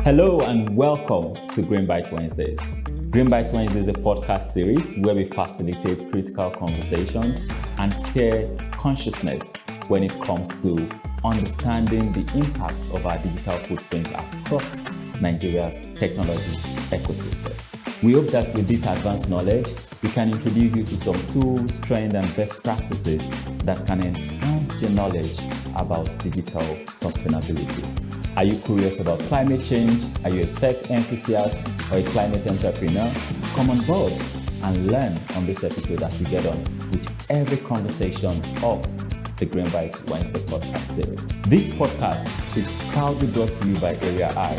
Hello and welcome to Greenbytes Wednesdays. Greenbytes Wednesdays is a podcast series where we facilitate critical conversations and steer consciousness when it comes to understanding the impact of our digital footprint across Nigeria's technology ecosystem. We hope that with this advanced knowledge, we can introduce you to some tools, trends, and best practices that can enhance your knowledge about digital sustainability. Are you curious about climate change? Are you a tech enthusiast or a climate entrepreneur? Come on board and learn on this episode as we get on with every conversation of the Greenbytes Wednesday podcast series. This podcast is proudly brought to you by Area I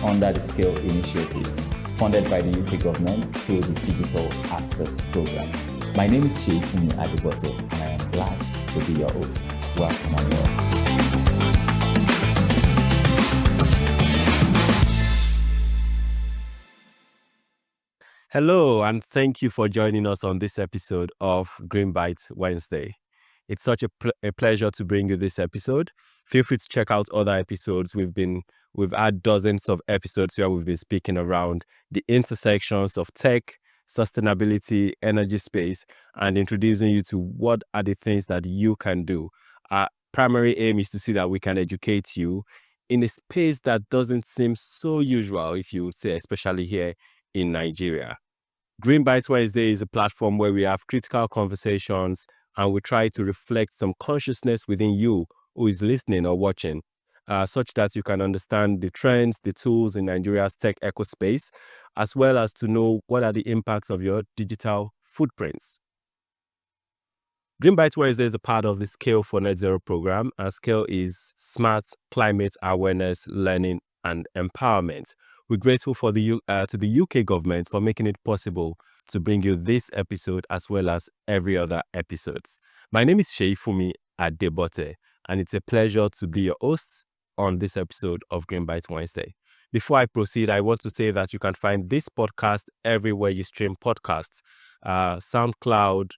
under the Scale Initiative, funded by the UK government through the Digital Access Program. My name is Seyifunmi Adebote and I am glad to be your host. Welcome on board. Hello, and thank you for joining us on this episode of Greenbytes Wednesday. It's such a pleasure to bring you this episode. Feel free to check out other episodes. We've had dozens of episodes where we've been speaking around the intersections of tech, sustainability, energy space, and introducing you to what are the things that you can do. Our primary aim is to see that we can educate you in a space that doesn't seem so usual, if you would say, especially here in Nigeria. Greenbytes Wednesday is a platform where we have critical conversations and we try to reflect some consciousness within you who is listening or watching, such that you can understand the trends, the tools in Nigeria's tech ecospace, as well as to know what are the impacts of your digital footprints. Greenbytes Wednesday is a part of the Scale for Net Zero program, and Scale is smart climate awareness, learning, and empowerment. We're grateful to the UK government for making it possible to bring you this episode as well as every other episode. My name is Seyifunmi Adebote, and it's a pleasure to be your host on this episode of Greenbytes Wednesday. Before I proceed, I want to say that you can find this podcast everywhere you stream podcasts, SoundCloud,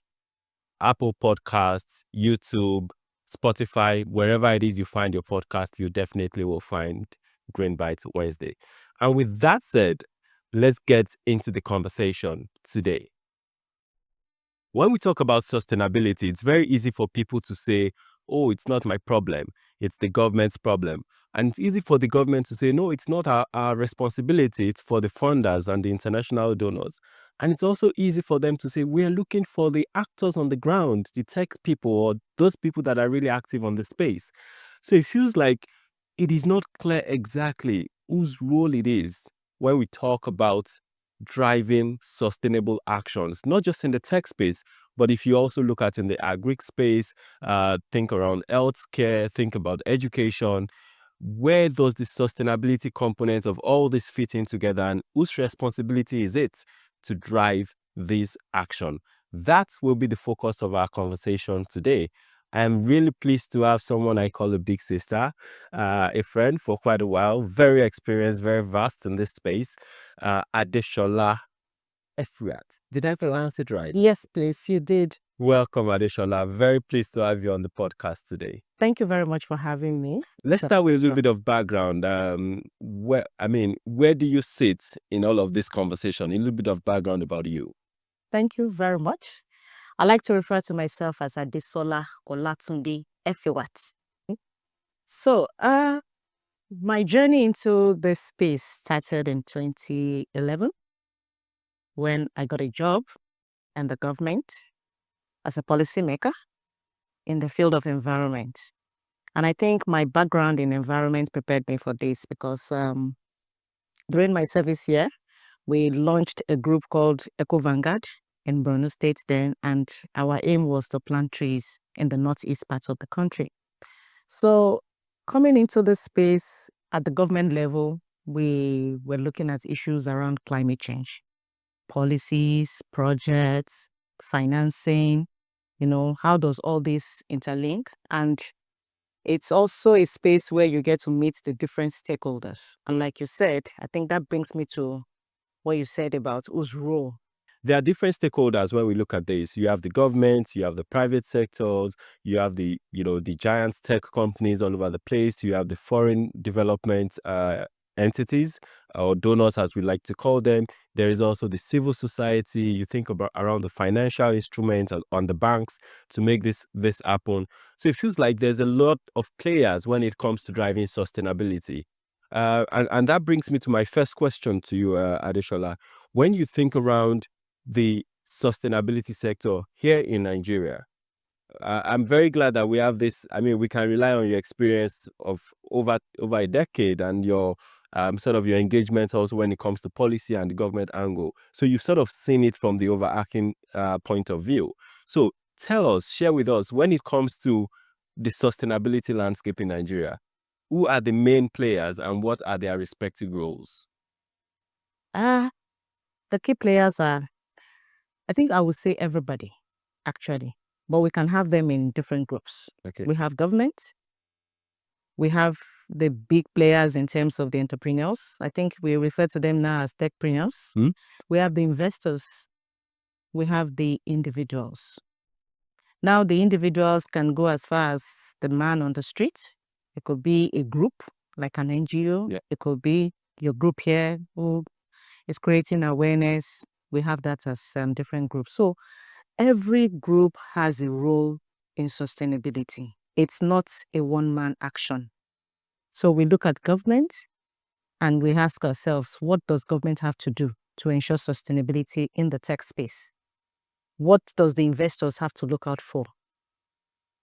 Apple Podcasts, YouTube, Spotify, wherever it is you find your podcast, you definitely will find Greenbytes Wednesday. And with that said, let's get into the conversation today. When we talk about sustainability, it's very easy for people to say, oh, it's not my problem, it's the government's problem. And it's easy for the government to say, no, it's not our responsibility, it's for the funders and the international donors. And it's also easy for them to say, we are looking for the actors on the ground, the tech people, or those people that are really active on the space. So it feels like it is not clear exactly whose role it is when we talk about driving sustainable actions, not just in the tech space, but if you also look at in the agri space, think around healthcare, think about education, where does the sustainability component of all this fit in together and whose responsibility is it to drive this action? That will be the focus of our conversation today. I'm really pleased to have someone I call a big sister, a friend for quite a while, very experienced, very vast in this space, Adesola Effiwatt. Did I pronounce it right? Yes, please, you did. Welcome, Adesola. Very pleased to have you on the podcast today. Thank you very much for having me. Let's start with a little bit of background. Where do you sit in all of this conversation? A little bit of background about you. Thank you very much. I like to refer to myself as Adesola Olatunde Effiwatt. So, my journey into this space started in 2011 when I got a job in the government as a policymaker in the field of environment. And I think my background in environment prepared me for this because during my service here, we launched a group called Eco Vanguard in Borno State then, and our aim was to plant trees in the northeast part of the country. So coming into this space at the government level, we were looking at issues around climate change, policies, projects, financing, how does all this interlink? And it's also a space where you get to meet the different stakeholders. And like you said, I think that brings me to what you said about whose role. There are different stakeholders when we look at this. You have the government, you have the private sectors, you have the giant tech companies all over the place, you have the foreign development entities or donors, as we like to call them. There is also the civil society. You think about around the financial instruments and on the banks to make this happen. So it feels like there's a lot of players when it comes to driving sustainability. And that brings me to my first question to you, Adesola. When you think around the sustainability sector here in Nigeria, I'm very glad that we have this. I mean, we can rely on your experience of over a decade and your sort of your engagement also when it comes to policy and the government angle. So you've sort of seen it from the overarching point of view. So tell us, share with us, when it comes to the sustainability landscape in Nigeria, who are the main players and what are their respective roles? The key players are, I think I would say everybody, actually, but we can have them in different groups. Okay. We have government, we have the big players in terms of the entrepreneurs. I think we refer to them now as techpreneurs. We have the investors, we have the individuals. Now, the individuals can go as far as the man on the street. It could be a group, like an NGO. Yeah. It could be your group here who is creating awareness. We have that as different groups. So every group has a role in sustainability. It's not a one-man action. So we look at government and we ask ourselves, what does government have to do to ensure sustainability in the tech space? What does the investors have to look out for?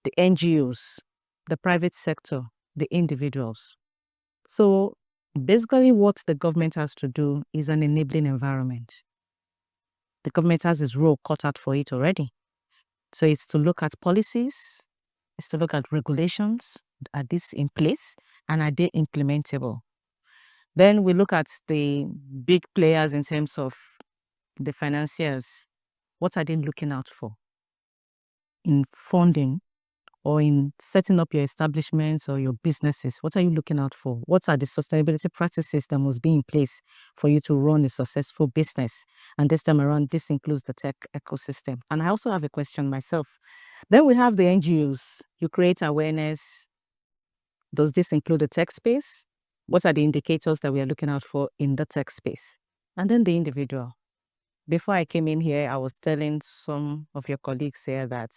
The NGOs, the private sector, the individuals. So basically what the government has to do is an enabling environment. The government has its role cut out for it already. So it's to look at policies, it's to look at regulations. Are these in place and are they implementable? Then we look at the big players in terms of the financiers. What are they looking out for in funding or in setting up your establishments or your businesses? What are you looking out for? What are the sustainability practices that must be in place for you to run a successful business? And this time around, this includes the tech ecosystem. And I also have a question myself. Then we have the NGOs. You create awareness. Does this include the tech space? What are the indicators that we are looking out for in the tech space? And then the individual. Before I came in here, I was telling some of your colleagues here that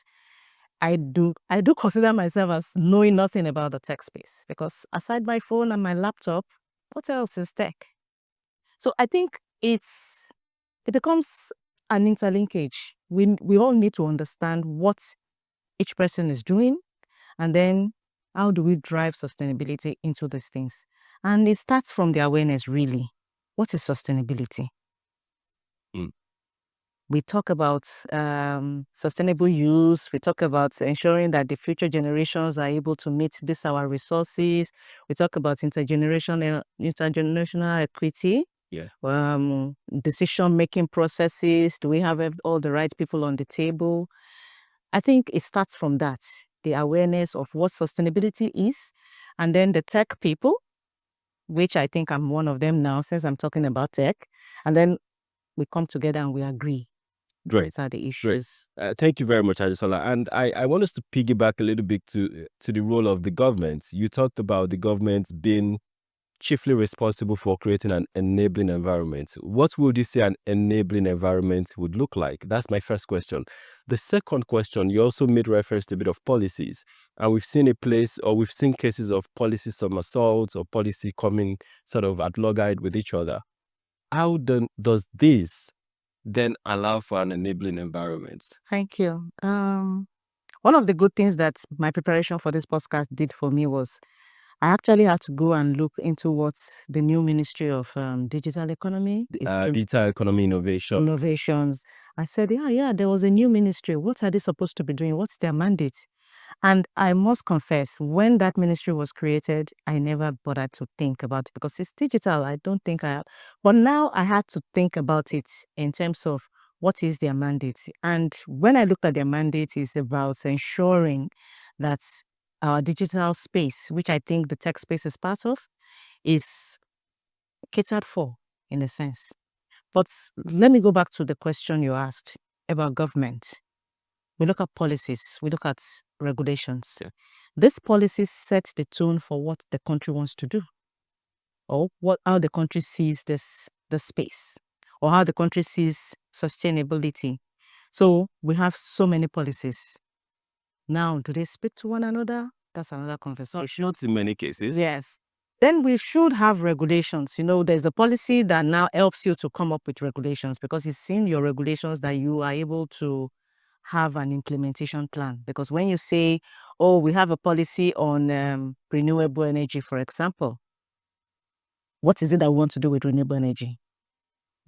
I do consider myself as knowing nothing about the tech space, because aside my phone and my laptop, what else is tech? So I think it becomes an interlinkage. We all need to understand what each person is doing, and then how do we drive sustainability into these things? And it starts from the awareness, really. What is sustainability? We talk about sustainable use. We talk about ensuring that the future generations are able to meet our resources. We talk about intergenerational equity. Yeah. Decision-making processes. Do we have all the right people on the table? I think it starts from that, the awareness of what sustainability is, and then the tech people, which I think I'm one of them now since I'm talking about tech, and then we come together and we agree. Great. These are the issues. Thank you very much, Adesola. And I want us to piggyback a little bit to the role of the government. You talked about the government being chiefly responsible for creating an enabling environment. What would you say an enabling environment would look like? That's my first question. The second question, you also made reference to a bit of policies. And we've seen cases of policy somersaults or policy coming sort of at loggerhead with each other. How does this then allow for an enabling environment? Thank you. One of the good things that my preparation for this podcast did for me was I actually had to go and look into what the new Ministry of Digital Economy Digital Economy Innovations. I said, yeah, there was a new ministry. What are they supposed to be doing? What's their mandate? And I must confess, when that ministry was created, I never bothered to think about it because it's digital. I don't think but now I had to think about it in terms of what is their mandate. And when I looked at their mandate, it's about ensuring that our digital space, which I think the tech space is part of, is catered for in a sense. But let me go back to the question you asked about government. We look at policies, we look at regulations. Yeah. These policies set the tone for what the country wants to do. or how the country sees the space, or how the country sees sustainability. So we have so many policies. Now, do they speak to one another? That's another conversation. Not in many cases. Yes. Then we should have regulations. There's a policy that now helps you to come up with regulations, because it's in your regulations that you are able to have an implementation plan. Because when you say, oh, we have a policy on renewable energy, for example, what is it that we want to do with renewable energy?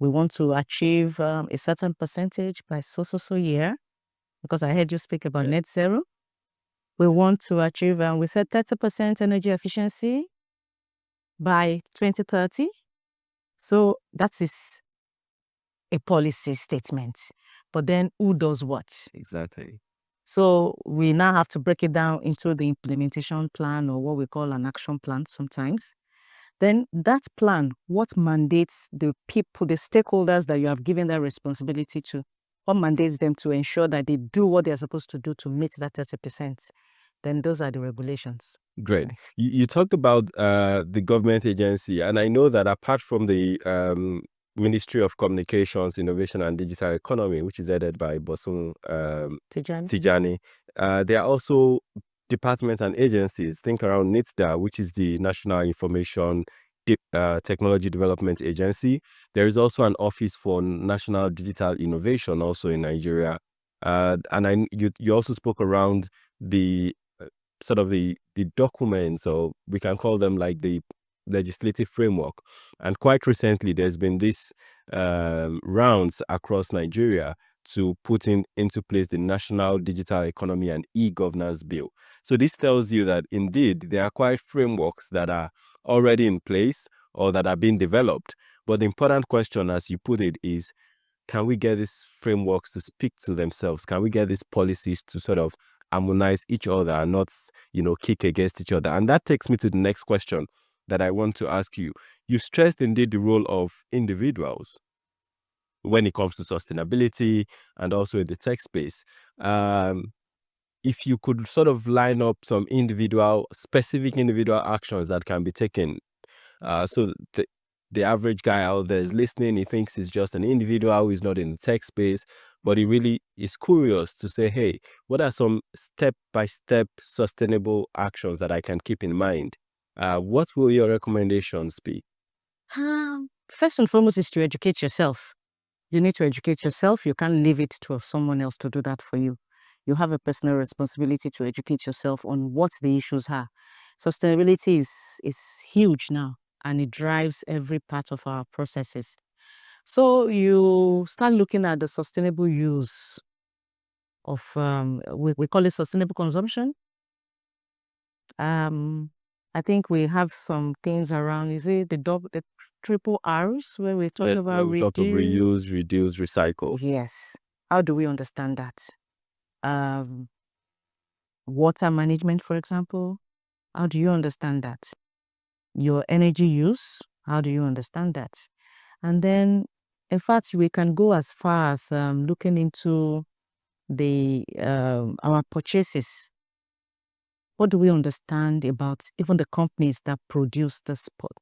We want to achieve a certain percentage by so year, because I heard you speak about net zero. We want to achieve, we said 30% energy efficiency by 2030. So that is a policy statement. But then who does what? Exactly. So we now have to break it down into the implementation plan, or what we call an action plan sometimes. Then that plan, what mandates the people, the stakeholders that you have given that responsibility to? What mandates them to ensure that they do what they're supposed to do to meet that 30%? Then those are the regulations. Great. You talked about the government agency, and I know that apart from the Ministry of Communications, Innovation and Digital Economy, which is headed by Bosun Tijani, there are also departments and agencies. Think around NITSDA, which is the National Information Technology Development Agency. There is also an Office for National Digital Innovation also in Nigeria. And you also spoke around the sort of the documents, or we can call them like the legislative framework. And quite recently, there's been this rounds across Nigeria to put into place the National Digital Economy and E-Governance Bill. So this tells you that indeed there are quite frameworks that are already in place or that are being developed. But the important question, as you put it, is, can we get these frameworks to speak to themselves? Can we get these policies to sort of harmonize each other and not, kick against each other? And that takes me to the next question that I want to ask you. You stressed indeed the role of individuals when it comes to sustainability and also in the tech space. If you could sort of line up some specific individual actions that can be taken, so the average guy out there is listening, he thinks he's just an individual who is not in the tech space, but he really is curious to say, hey, what are some step-by-step sustainable actions that I can keep in mind? What will your recommendations be? First and foremost is to educate yourself. You need to educate yourself. You can't leave it to someone else to do that for you. You have a personal responsibility to educate yourself on what the issues are. Sustainability is huge now, and it drives every part of our processes. So you start looking at the sustainable use of, we call it sustainable consumption. I think we have some things around, is it the triple R's, where we're talking about we talk of reuse, reduce, recycle. Yes. How do we understand that? Water management, for example, how do you understand that? Your energy use, how do you understand that? And then, in fact, we can go as far as looking into our purchases. What do we understand about even the companies that produce the spot?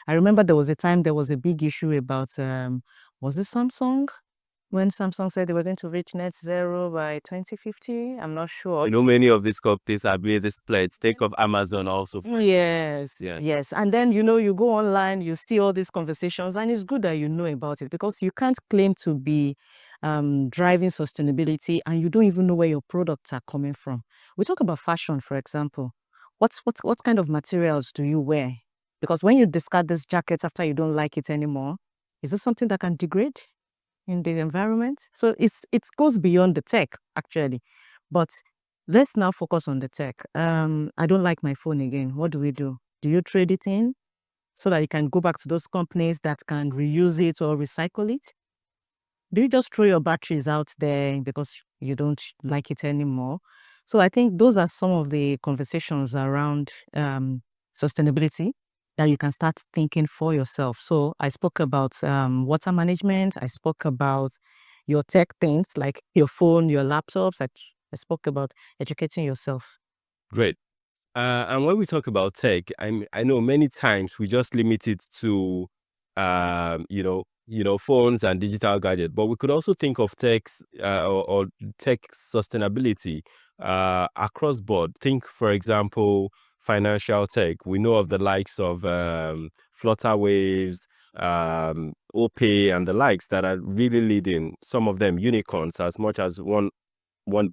I remember there was a time there was a big issue about, was it Samsung? When Samsung said they were going to reach net zero by 2050, I'm not sure. Many of these companies are basically splits. Think of Amazon also. Yes, yes. And then, you go online, you see all these conversations, and it's good that you know about it, because you can't claim to be driving sustainability and you don't even know where your products are coming from. We talk about fashion, for example. What kind of materials do you wear? Because when you discard this jacket after you don't like it anymore, is it something that can degrade in the environment? So it goes beyond the tech, actually. But let's now focus on the tech. I don't like my phone again. What do we do? Do you trade it in so that you can go back to those companies that can reuse it or recycle it? Do you just throw your batteries out there because you don't like it anymore? So I think those are some of the conversations around sustainability that you can start thinking for yourself. So I spoke about water management. I spoke about your tech things like your phone, your laptops. I spoke about educating yourself. Great. And when we talk about tech, I know many times we just limit it to, phones and digital gadgets, but we could also think of or tech sustainability across board. Think, for example, financial tech. We know of the likes of Flutterwaves, OPay, and the likes that are really leading. Some of them unicorns, as much as $1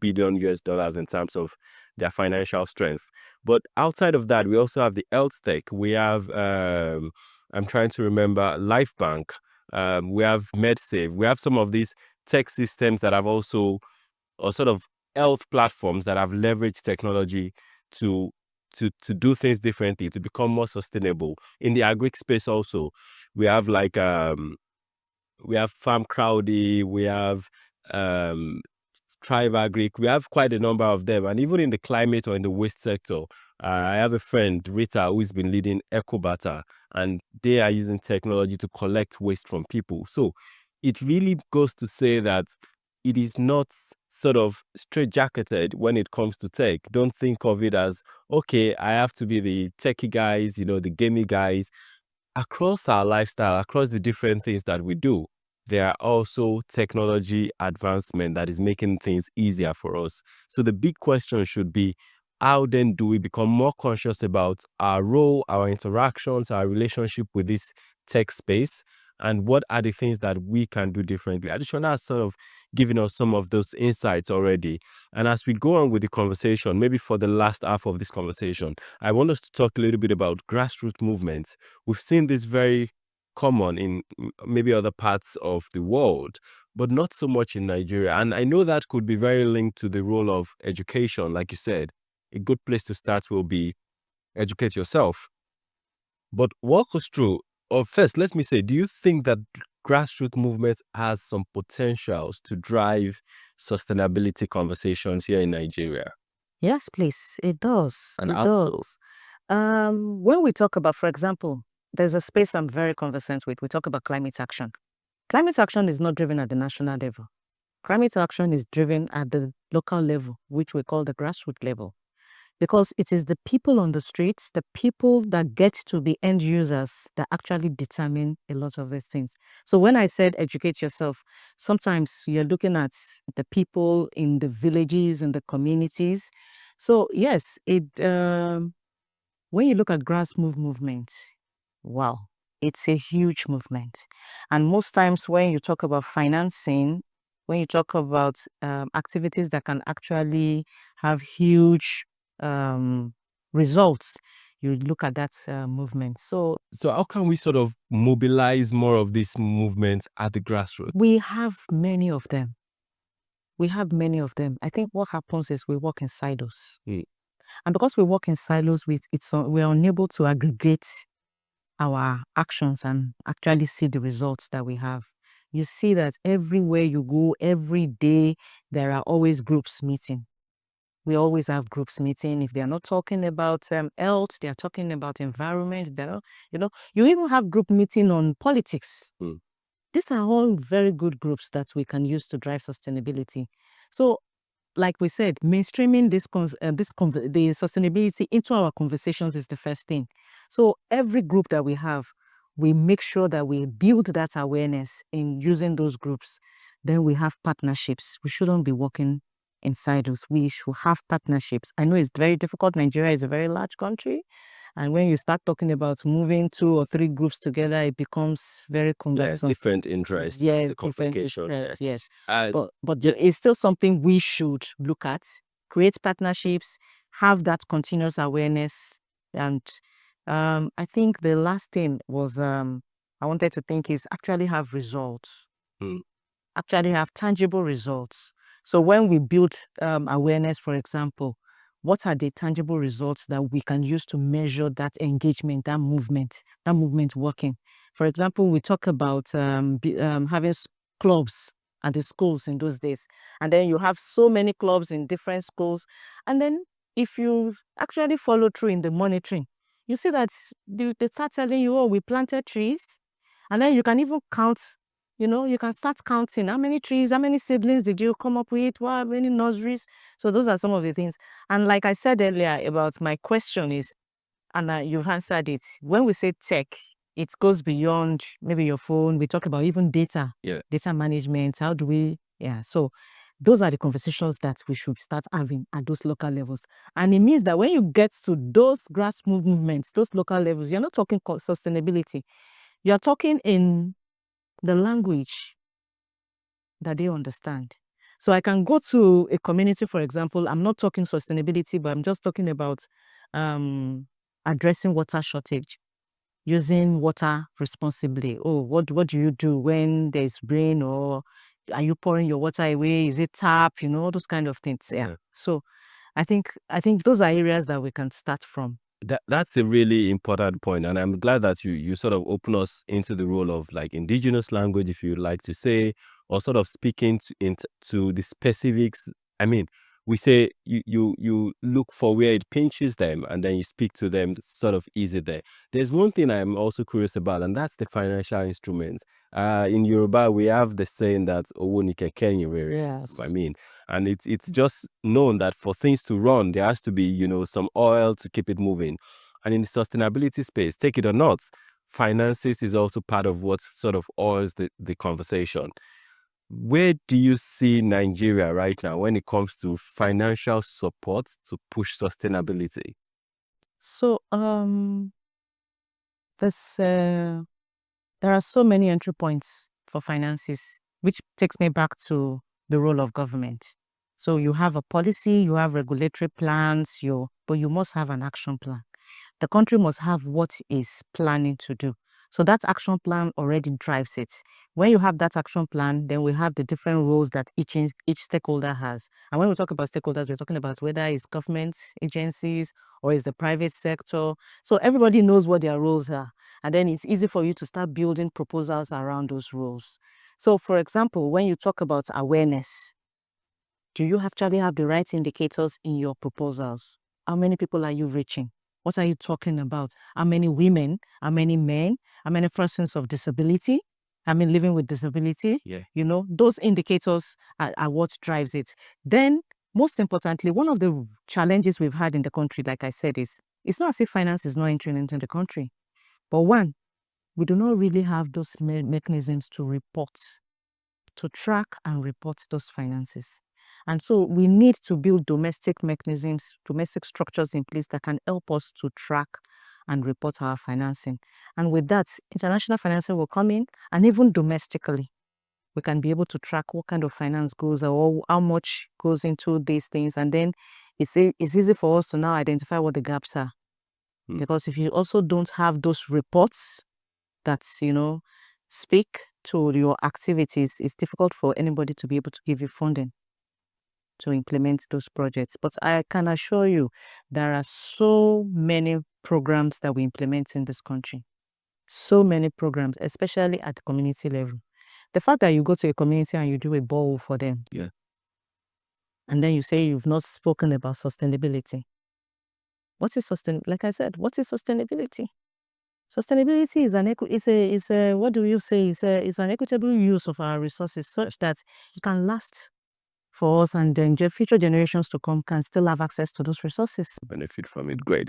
billion US in terms of their financial strength. But outside of that, we also have the health tech. We have, I'm trying to remember, LifeBank. We have MedSave. We have some of these tech systems that have also, or sort of health platforms that have leveraged technology to do things differently, to become more sustainable. In the agri space also, we have we have Farm Crowdy, we have um, Thrive Agric. We have quite a number of them. And even in the climate or in the waste sector, I have a friend, Rita, who's been leading Ecobata, and they are using technology to collect waste from people. So it really goes to say that it is not sort of straitjacketed when it comes to tech. Don't think of it as, okay, I have to be the techie guys, the gaming guys. Across our lifestyle, across the different things that we do, there are also technology advancement that is making things easier for us. So the big question should be, how then do we become more conscious about our role, our interactions, our relationship with this tech space, and what are the things that we can do differently? Additional has sort of given us some of those insights already. And as we go on with the conversation, maybe for the last half of this conversation, I want us to talk a little bit about grassroots movements. We've seen this very common in maybe other parts of the world, but not so much in Nigeria. And I know that could be very linked to the role of education. Like you said, a good place to start will be educate yourself. But walk us through, or first, let me say, do you think that grassroots movement has some potentials to drive sustainability conversations here in Nigeria? Yes, please. It does. And It how does. When we talk about, for example, there's a space I'm very conversant with. We talk about climate action. Climate action is not driven at the national level. Climate action is driven at the local level, which we call the grassroots level, because it is the people on the streets, the people that get to the end users, that actually determine a lot of these things. So when I said educate yourself, sometimes you're looking at the people in the villages and the communities. So yes, when you look at grassroots movement, wow, it's a huge movement. And most times when you talk about financing, when you talk about activities that can actually have huge results, you look at that movement. So how can we sort of mobilize more of this movement at the grassroots? we have many of them. I think what happens is we work in silos. And because we work in silos, we're unable to aggregate our actions and actually see the results that we have. You see that everywhere you go, every day, there are always groups meeting. We always have groups meeting. If they are not talking about health, they are talking about environment. You even have group meeting on politics. These are all very good groups that we can use to drive sustainability. So, like we said, mainstreaming the sustainability into our conversations is the first thing. So every group that we have, we make sure that we build that awareness in using those groups. Then we have partnerships. We shouldn't be working in silos. We should have partnerships. I know it's very difficult. Nigeria is a very large country. And when you start talking about moving 2 or 3 groups together, it becomes very complex. Different interests, Yeah, the complication. yes. And But it's still something we should look at, create partnerships, have that continuous awareness. And I think the last thing was I wanted to think is actually have results, actually have tangible results. So when we build awareness, for example, what are the tangible results that we can use to measure that engagement, that movement working? For example, we talk about having clubs at the schools in those days. And then you have so many clubs in different schools. And then if you actually follow through in the monitoring, you see that they start telling you, oh, we planted trees. And then you can even count, You can start counting how many trees, how many seedlings did you come up with, how many nurseries. So those are some of the things. And like I said earlier about my question is, and you've answered it. When we say tech, it goes beyond maybe your phone. We talk about even data, data management. How do we, so those are the conversations that we should start having at those local levels. And it means that when you get to those grassroots movements, those local levels, you're not talking sustainability. You're talking in the language that they understand. So I can go to a community, for example, I'm not talking sustainability, but I'm just talking about addressing water shortage, using water responsibly. Oh, what do you do when there's rain, or are you pouring your water away? Is it tap? All those kind of things. Yeah. So I think those are areas that we can start from. That's a really important point, and I'm glad that you sort of open us into the role of like indigenous language, if you like to say, or sort of speaking to the specifics. I mean, we say you look for where it pinches them, and then you speak to them sort of easy there. There's one thing I'm also curious about, and that's the financial instruments. In Yoruba, we have the saying that "Owo ni keke yin rere." Yes. I mean, and it's just known that for things to run, there has to be, some oil to keep it moving. And in the sustainability space, take it or not, finances is also part of what sort of oils the conversation. Where do you see Nigeria right now when it comes to financial support to push sustainability? So there are so many entry points for finances, which takes me back to the role of government. So you have a policy, you have regulatory plans, but you must have an action plan. The country must have what is planning to do. So that action plan already drives it. When you have that action plan, then we have the different roles that each stakeholder has. And when we talk about stakeholders, we're talking about whether it's government agencies or it's the private sector. So everybody knows what their roles are. And then it's easy for you to start building proposals around those roles. So for example, when you talk about awareness, do you actually have the right indicators in your proposals? How many people are you reaching? What are you talking about? How many women? How many men? How many persons of disability? Living with disability? Yeah. Those indicators are what drives it. Then, most importantly, one of the challenges we've had in the country, like I said, is it's not as if finance is not entering into the country. But one, we do not really have those mechanisms to report, to track and report those finances. And so we need to build domestic mechanisms, domestic structures in place that can help us to track and report our financing. And with that, international financing will come in, and even domestically, we can be able to track what kind of finance goes or how much goes into these things. And then it's easy for us to now identify what the gaps are. Because if you also don't have those reports that, speak to your activities, it's difficult for anybody to be able to give you funding to implement those projects. But I can assure you, there are so many programs that we implement in this country. So many programs, especially at the community level. The fact that you go to a community and you do a borehole for them. Yeah. And then you say you've not spoken about sustainability. What is like I said, what is sustainability? Sustainability is what do you say? It's an equitable use of our resources such that it can last for us, and then future generations to come can still have access to those resources. Benefit from it. Great.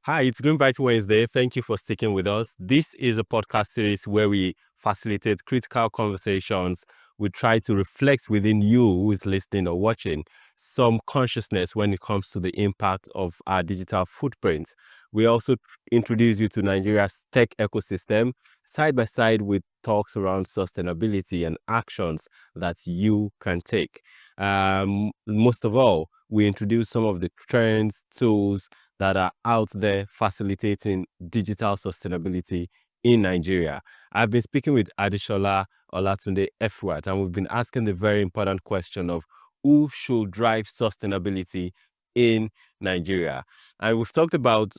Hi, it's Greenbytes Wednesday. Thank you for sticking with us. This is a podcast series where we facilitate critical conversations. We try to reflect within you who is listening or watching some consciousness when it comes to the impact of our digital footprint. We also introduce you to Nigeria's tech ecosystem side by side with talks around sustainability and actions that you can take. Most of all, we introduce some of the trends, tools that are out there facilitating digital sustainability in Nigeria. I've been speaking with Adesola Olatunde Effiwatt, and we've been asking the very important question of who should drive sustainability in Nigeria. And we've talked about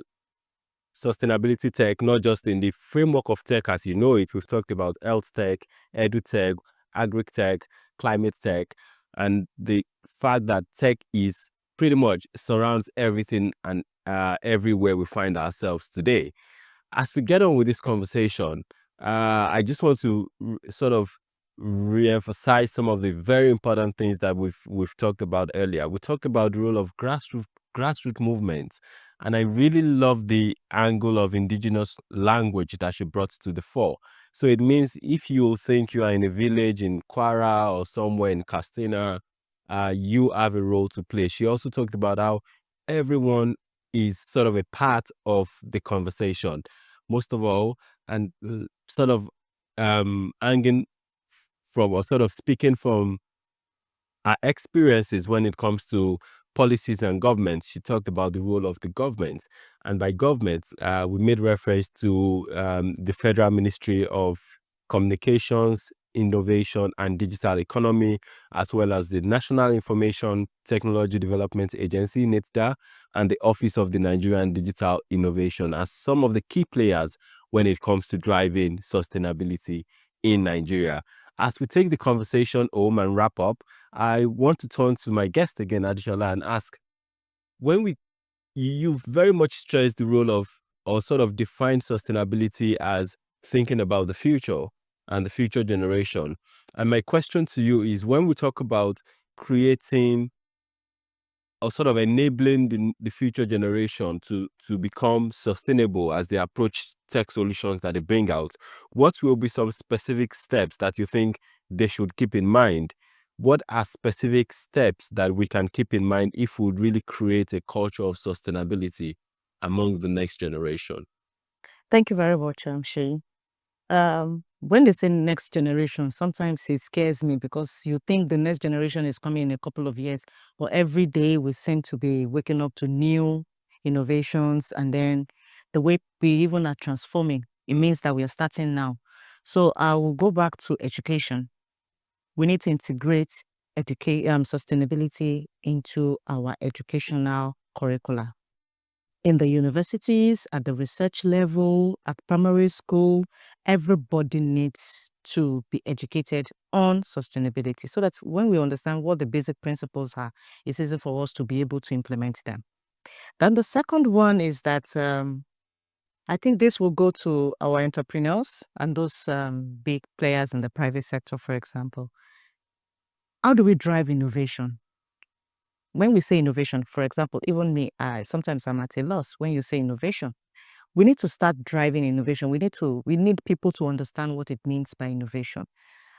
sustainability tech, not just in the framework of tech as you know it. We've talked about health tech, edu tech, agri tech, climate tech, and the fact that tech is pretty much surrounds everything and everywhere we find ourselves today. As we get on with this conversation, I just want to sort of re-emphasize some of the very important things that we've talked about earlier. We talked about the role of grassroots movements, and I really love the angle of indigenous language that she brought to the fore. So it means if you think you are in a village in Kwara or somewhere in Castina, you have a role to play. She also talked about how everyone is sort of a part of the conversation, most of all, and sort of hanging from, or sort of speaking from our experiences when it comes to policies and government. She talked about the role of the government, and by government, we made reference to the Federal Ministry of Communications, Innovation and Digital Economy, as well as the National Information Technology Development Agency, NITDA, and the Office of the Nigerian Digital Innovation as some of the key players when it comes to driving sustainability in Nigeria. As we take the conversation home and wrap up, I want to turn to my guest again, Adesola, and ask, you've very much stressed the role of, or sort of defined sustainability as thinking about the future and the future generation. And my question to you is, when we talk about creating or sort of enabling the future generation to become sustainable as they approach tech solutions that they bring out, what will be some specific steps that you think they should keep in mind? What are specific steps that we can keep in mind if we would really create a culture of sustainability among the next generation? Thank you very much, Shay. When they say next generation, sometimes it scares me because you think the next generation is coming in a couple of years, but every day we seem to be waking up to new innovations, and then the way we even are transforming, it means that we are starting now. So I will go back to education. We need to integrate sustainability into our educational curricula. In the universities, at the research level, at primary school, everybody needs to be educated on sustainability so that when we understand what the basic principles are, it's easy for us to be able to implement them. Then the second one is that I think this will go to our entrepreneurs and those big players in the private sector, for example. How do we drive innovation? When we say innovation, for example, even me, sometimes I'm at a loss when you say innovation. We need to start driving innovation. We need people to understand what it means by innovation.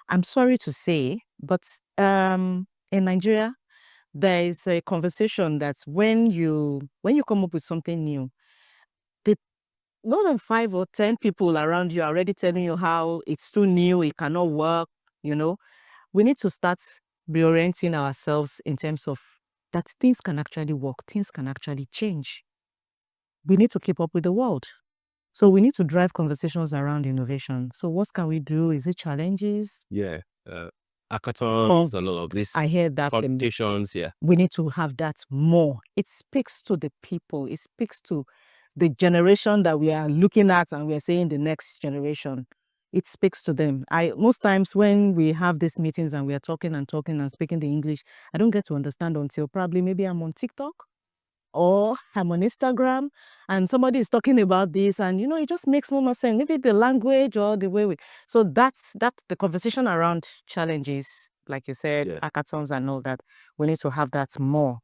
I'm sorry to say, but in Nigeria, there is a conversation that when you come up with something new, more than 5 or 10 people around you are already telling you how it's too new, it cannot work, We need to start reorienting ourselves in terms of that things can actually work, things can actually change. We need to keep up with the world. So we need to drive conversations around innovation. So what can we do? Is it challenges? Yeah. Hackathons, a lot of this. I hear that. Competitions, yeah. We need to have that more. It speaks to the people. It speaks to the generation that we are looking at, and we are saying the next generation. It speaks to them. Most times when we have these meetings and we are talking and speaking the English, I don't get to understand until probably maybe I'm on TikTok or I'm on Instagram and somebody is talking about this, and it just makes more sense. Maybe the language or the way we. So that's the conversation around challenges, like you said, hackathons and all that. We need to have that more.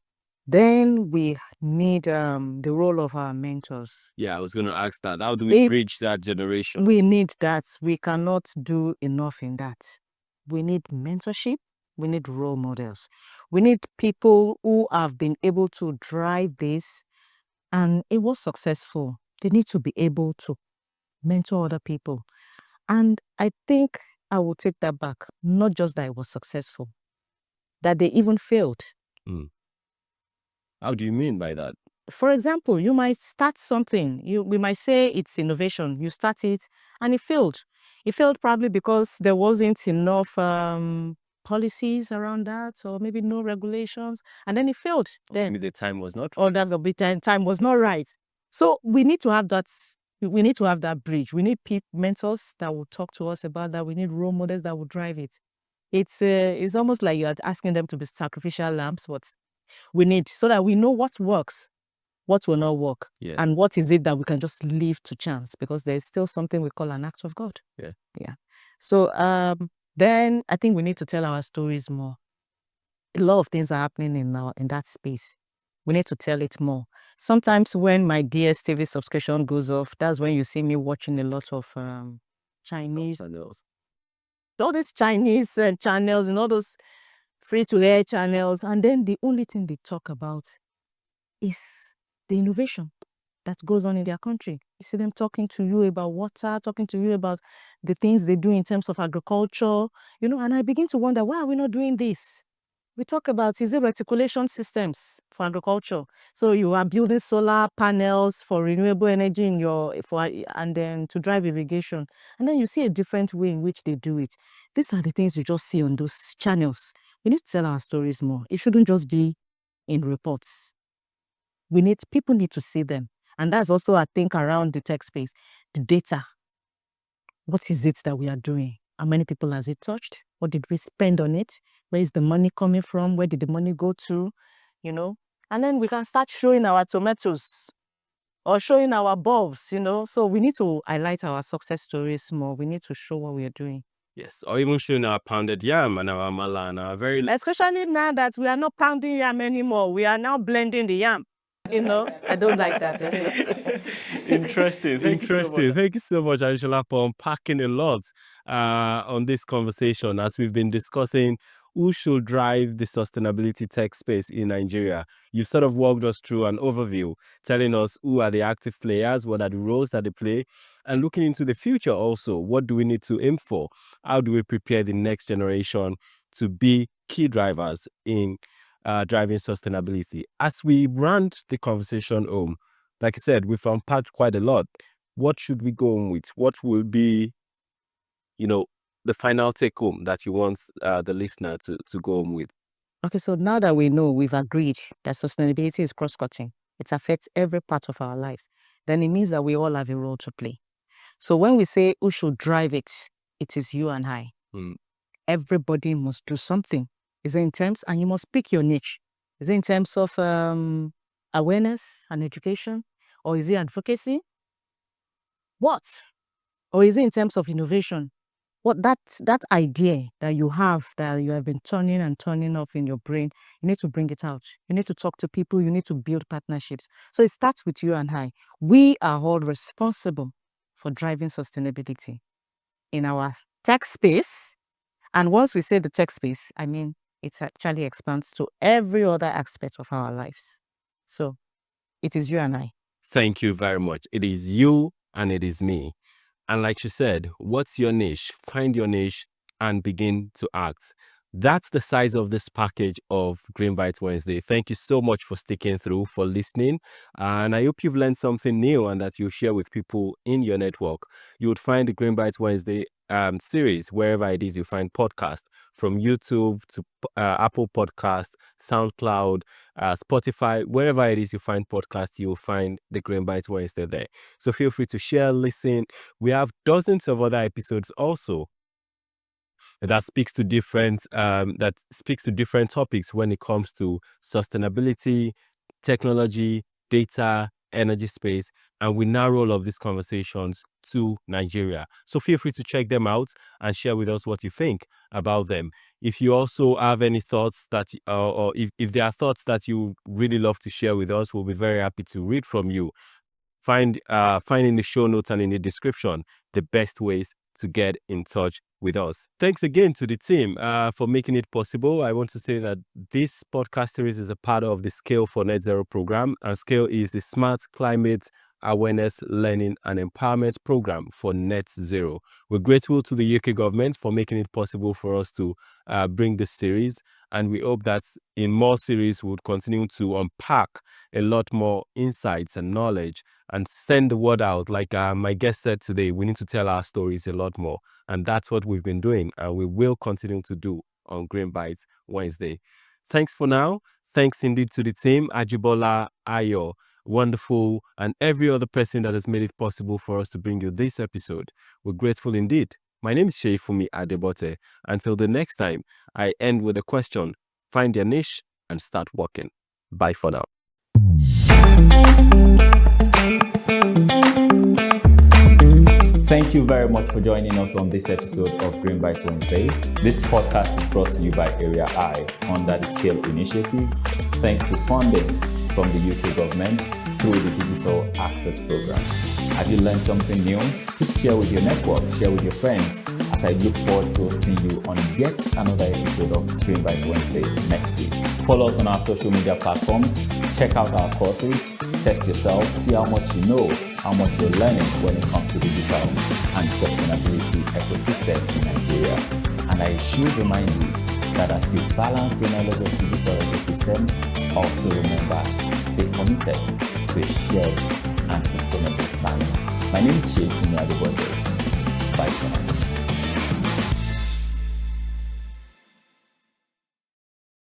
Then we need the role of our mentors. Yeah, I was going to ask that. How do we bridge that generation? We need that. We cannot do enough in that. We need mentorship. We need role models. We need people who have been able to drive this and it was successful. They need to be able to mentor other people. And I think I will take that back. Not just that it was successful, that they even failed. How do you mean by that? For example, you might start something. We might say it's innovation. You start it and it failed. It failed probably because there wasn't enough policies around that, or maybe no regulations, and then it failed. Then maybe the time was not. Or that's the time was not right. So we need to have that. We need to have that bridge. We need mentors that will talk to us about that. We need role models that will drive it. It's almost like you're asking them to be sacrificial lambs, but we need so that we know what works, what will not work, and what is it that we can just leave to chance, because there's still something we call an act of God. Yeah. So Then I think we need to tell our stories more. A lot of things are happening in that space. We need to tell it more. Sometimes when my DSTV subscription goes off, that's when you see me watching a lot of Chinese channels. All these Chinese channels and all those free-to-air channels. And then the only thing they talk about is the innovation that goes on in their country. You see them talking to you about water, talking to you about the things they do in terms of agriculture, and I begin to wonder, why are we not doing this? We talk about reticulation systems for agriculture. So you are building solar panels for renewable energy and then to drive irrigation. And then you see a different way in which they do it. These are the things you just see on those channels. We need to tell our stories more. It shouldn't just be in reports. People need to see them. And that's also, I think, around the tech space. The data. What is it that we are doing? How many people has it touched? What did we spend on it? Where is the money coming from? Where did the money go to? And then we can start showing our tomatoes or showing our bulbs, So we need to highlight our success stories more. We need to show what we are doing. Yes, or even showing our pounded yam and our mala and our very... Especially now that we are not pounding yam anymore. We are now blending the yam. I don't like that. Interesting. Thank you so much, Adesola, for unpacking a lot on this conversation as we've been discussing who should drive the sustainability tech space in Nigeria. You sort of walked us through an overview, telling us who are the active players, what are the roles that they play, and looking into the future also. What do we need to aim for? How do we prepare the next generation to be key drivers in driving sustainability? As we round the conversation home, like I said, we've unpacked quite a lot. What should we go on with? What will be, the final take home that you want the listener to go home with? Okay, so now that we know, we've agreed that sustainability is cross-cutting. It affects every part of our lives. Then it means that we all have a role to play. So when we say who should drive it, it is you and I. Everybody must do something. Is it in terms, and you must pick your niche. Is it in terms of awareness and education? Or is it advocacy? What? Or is it in terms of innovation? What that idea that you have been turning and turning off in your brain, you need to bring it out. You need to talk to people. You need to build partnerships. So it starts with you and I. We are all responsible for driving sustainability in our tech space. And once we say the tech space, I mean, it actually expands to every other aspect of our lives. So it is you and I. Thank you very much. It is you and it is me. And like she said, what's your niche? Find your niche and begin to act. That's the size of this package of Greenbytes Wednesday. Thank you so much for sticking through, for listening. And I hope you've learned something new and that you'll share with people in your network. You would find the Greenbytes Wednesday series wherever it is you find podcasts, from YouTube to Apple Podcast, SoundCloud, Spotify, wherever it is you find podcasts, you'll find the Greenbytes Wednesday there. So feel free to share, listen. We have dozens of other episodes also that speaks to different topics when it comes to sustainability, technology, data, energy space, and we narrow all of these conversations to Nigeria. So feel free to check them out and share with us what you think about them. If you also have any thoughts that, or if there are thoughts that you really love to share with us, we'll be very happy to read from you. Find in the show notes and in the description the best ways to get in touch with us. Thanks again to the team for making it possible. I want to say that this podcast series is a part of the Scale for Net Zero program, and Scale is the Smart Climate Awareness, Learning and Empowerment program for Net Zero. We're grateful to the UK government for making it possible for us to bring this series, and we hope that in more series we'll continue to unpack a lot more insights and knowledge and send the word out. Like my guest said today, we need to tell our stories a lot more, and that's what we've been doing and we will continue to do on Greenbytes Wednesday. Thanks for now. Thanks indeed to the team, Ajibola, Ayo, Wonderful, and every other person that has made it possible for us to bring you this episode. We're grateful indeed. My name is Seyifunmi Adebote. Until the next time, I end with a question. Find your niche and start working. Bye for now. Thank you very much for joining us on this episode of Greenbytes Wednesday. This podcast is brought to you by Area I under the SCALE initiative, thanks to funding from the UK government through the Digital Access Program. Have you learned something new? Please share with your network, share with your friends, as I look forward to hosting you on yet another episode of Greenbytes Wednesday next week. Follow us on our social media platforms, check out our courses, test yourself, see how much you know, how much you're learning when it comes to digital and sustainability ecosystem in Nigeria. And I should remind you that as you balance your knowledge of digital ecosystem, also remember to stay committed to a shared and sustainable planet. My name is Seyifunmi Adebote. Bye for now.